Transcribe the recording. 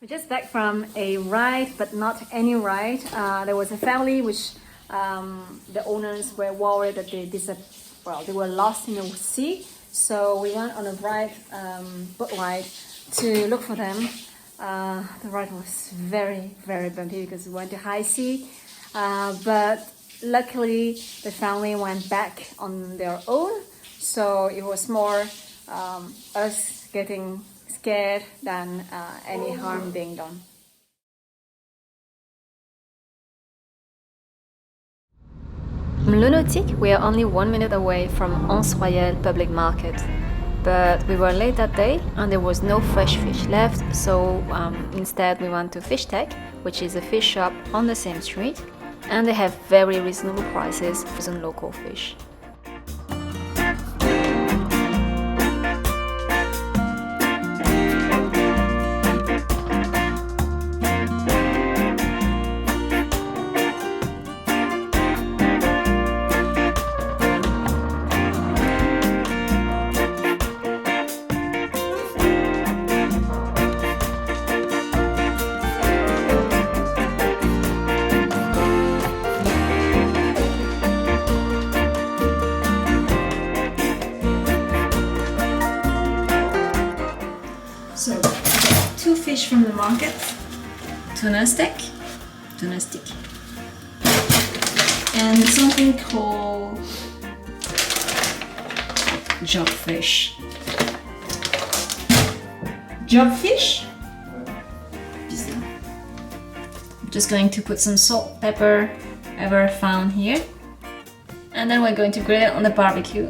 We just back from a ride, but not any ride. There was a family which the owners were worried that they were lost in the sea. So we went on a ride, boat ride, to look for them. The ride was very, very bumpy because we went to high sea. But luckily, the family went back on their own. So it was more us getting scared than any harm being done. From Lunatic, we are only 1 minute away from Anse Royale public market. But we were late that day and there was no fresh fish left, so instead we went to Fish Tech, which is a fish shop on the same street, and they have very reasonable prices for some local fish. So, two fish from the market, tuna stick, and something called jobfish. Jobfish? I'm just going to put some salt, pepper, ever found here, and then we're going to grill it on the barbecue.